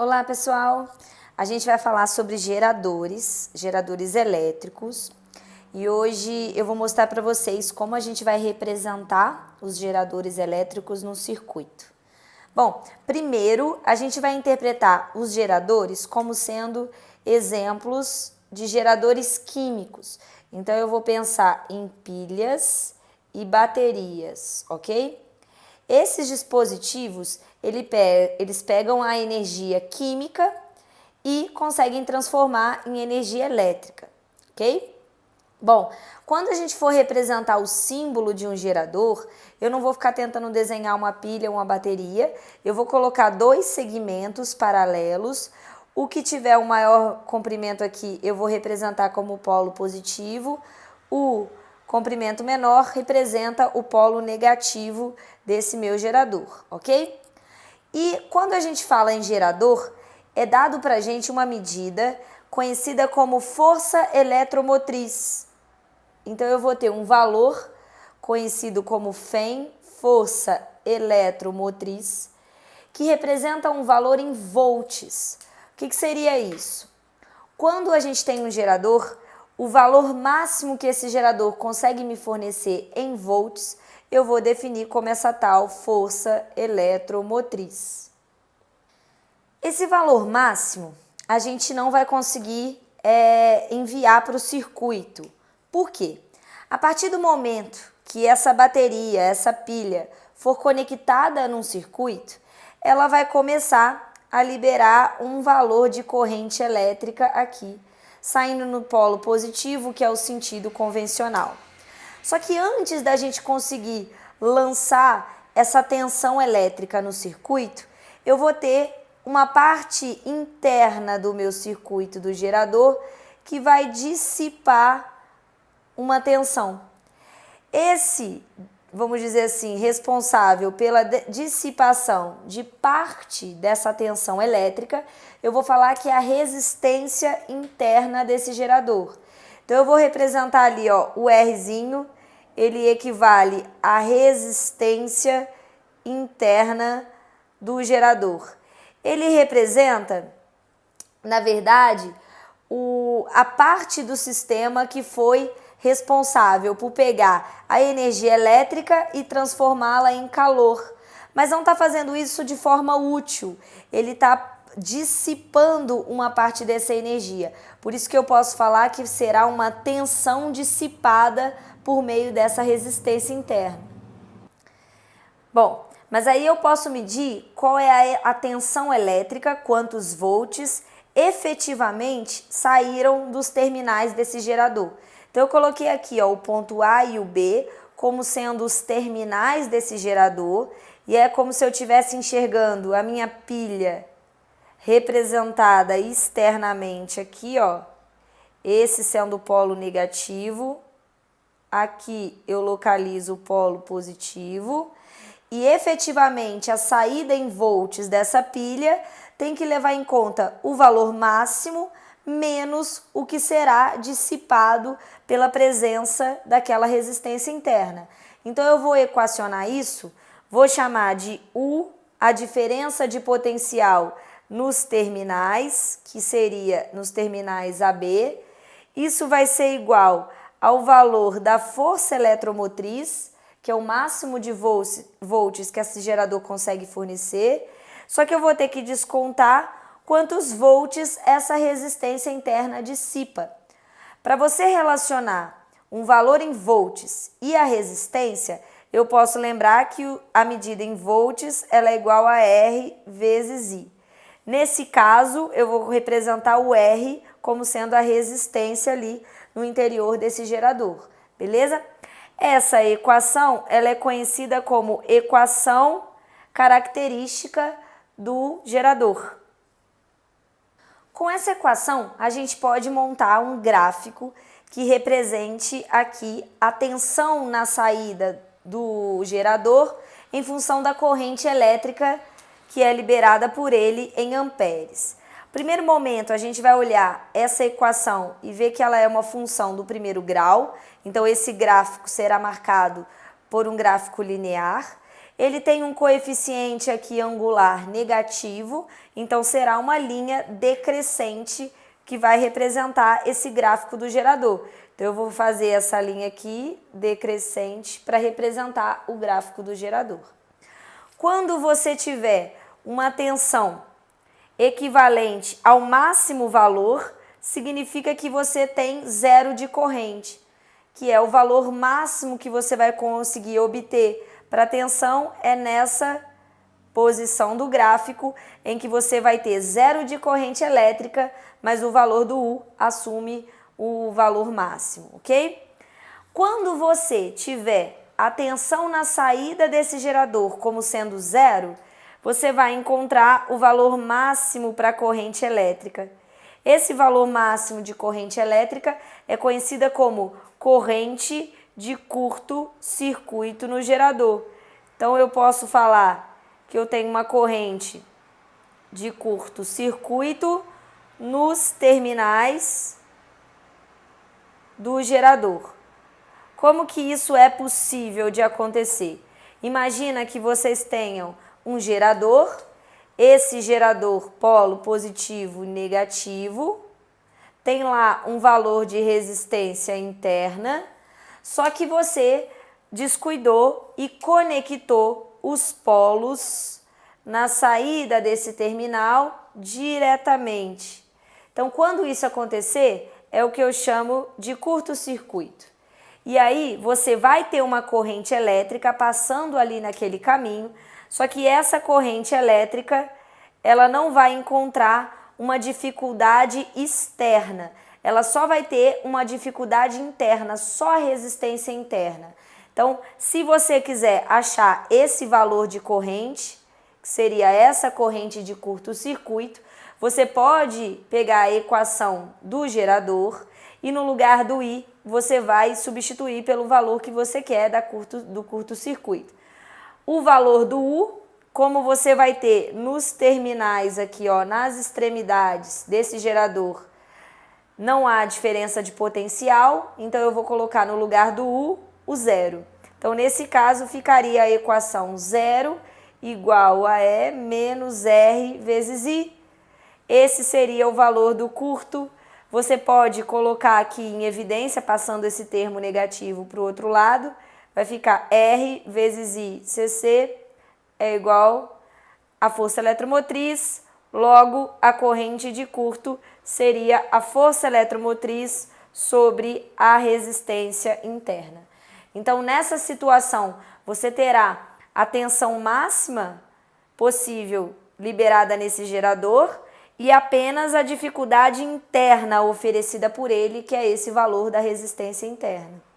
Olá, pessoal! A gente vai falar sobre geradores elétricos, e hoje eu vou mostrar para vocês como a gente vai representar os geradores elétricos no circuito. Bom, primeiro a gente vai interpretar os geradores como sendo exemplos de geradores químicos. Então eu vou pensar em pilhas e baterias, ok? Esses dispositivos, eles pegam a energia química e conseguem transformar em energia elétrica, ok? Bom, quando a gente for representar o símbolo de um gerador, eu não vou ficar tentando desenhar uma pilha ou uma bateria, eu vou colocar dois segmentos paralelos. O que tiver o maior comprimento aqui, eu vou representar como polo positivo. O comprimento menor representa o polo negativo desse meu gerador, ok? E quando a gente fala em gerador, é dado para a gente uma medida conhecida como força eletromotriz. Então eu vou ter um valor conhecido como FEM, força eletromotriz, que representa um valor em volts. O que seria isso? Quando a gente tem um gerador, o valor máximo que esse gerador consegue me fornecer em volts, eu vou definir como essa tal força eletromotriz. Esse valor máximo a gente não vai conseguir enviar para o circuito. Por quê? A partir do momento que essa bateria, essa pilha, for conectada num circuito, ela vai começar a liberar um valor de corrente elétrica aqui, saindo no polo positivo, que é o sentido convencional. Só que antes da gente conseguir lançar essa tensão elétrica no circuito, eu vou ter uma parte interna do meu circuito do gerador que vai dissipar uma tensão. Esse, vamos dizer assim, responsável pela dissipação de parte dessa tensão elétrica, eu vou falar que é a resistência interna desse gerador. Então eu vou representar ali, ó, o Rzinho, ele equivale à resistência interna do gerador. Ele representa, na verdade, a parte do sistema que foi responsável por pegar a energia elétrica e transformá-la em calor. Mas não está fazendo isso de forma útil, ele está dissipando uma parte dessa energia. Por isso que eu posso falar que será uma tensão dissipada por meio dessa resistência interna. Bom, mas aí eu posso medir qual é a tensão elétrica, quantos volts efetivamente saíram dos terminais desse gerador. Então eu coloquei aqui, ó, o ponto A e o B como sendo os terminais desse gerador, e é como se eu estivesse enxergando a minha pilha representada externamente aqui, ó, esse sendo o polo negativo, aqui eu localizo o polo positivo, e efetivamente a saída em volts dessa pilha tem que levar em conta o valor máximo menos o que será dissipado pela presença daquela resistência interna. Então eu vou equacionar isso, vou chamar de U, a diferença de potencial nos terminais, que seria nos terminais AB. Isso vai ser igual ao valor da força eletromotriz, que é o máximo de volts que esse gerador consegue fornecer, só que eu vou ter que descontar quantos volts essa resistência interna dissipa. Para você relacionar um valor em volts e a resistência, eu posso lembrar que a medida em volts ela é igual a R vezes I. Nesse caso, eu vou representar o R como sendo a resistência ali no interior desse gerador, beleza? Essa equação ela é conhecida como equação característica do gerador. Com essa equação, a gente pode montar um gráfico que represente aqui a tensão na saída do gerador em função da corrente elétrica que é liberada por ele em amperes. Primeiro momento, a gente vai olhar essa equação e ver que ela é uma função do primeiro grau. Então, esse gráfico será marcado por um gráfico linear. ele tem um coeficiente aqui angular negativo, então será uma linha decrescente que vai representar esse gráfico do gerador. Então eu vou fazer essa linha aqui decrescente para representar o gráfico do gerador. Quando você tiver uma tensão equivalente ao máximo valor, significa que você tem zero de corrente, que é o valor máximo que você vai conseguir obter para a tensão é nessa posição do gráfico em que você vai ter zero de corrente elétrica, mas o valor do U assume o valor máximo, ok? Quando você tiver a tensão na saída desse gerador como sendo zero, você vai encontrar o valor máximo para a corrente elétrica. Esse valor máximo de corrente elétrica é conhecida como corrente de curto-circuito no gerador. Então, eu posso falar que eu tenho uma corrente de curto-circuito nos terminais do gerador. Como que isso é possível de acontecer? Imagina que vocês tenham um gerador, esse gerador polo positivo e negativo, tem lá um valor de resistência interna, só que você descuidou e conectou os polos na saída desse terminal diretamente. Então, quando isso acontecer, é o que eu chamo de curto-circuito. E aí, você vai ter uma corrente elétrica passando ali naquele caminho, só que essa corrente elétrica, ela não vai encontrar uma dificuldade externa. Ela só vai ter uma dificuldade interna, só resistência interna. Então, se você quiser achar esse valor de corrente, que seria essa corrente de curto-circuito, você pode pegar a equação do gerador e no lugar do I, você vai substituir pelo valor que você quer do curto-circuito. O valor do U, como você vai ter nos terminais aqui, ó, nas extremidades desse gerador, não há diferença de potencial, então eu vou colocar no lugar do U o zero. Então, nesse caso, ficaria a equação zero igual a E menos R vezes I. Esse seria o valor do curto. Você pode colocar aqui em evidência, passando esse termo negativo para o outro lado, vai ficar R vezes I CC é igual a força eletromotriz, logo a corrente de curto seria a força eletromotriz sobre a resistência interna. Então, nessa situação, você terá a tensão máxima possível liberada nesse gerador e apenas a dificuldade interna oferecida por ele, que é esse valor da resistência interna.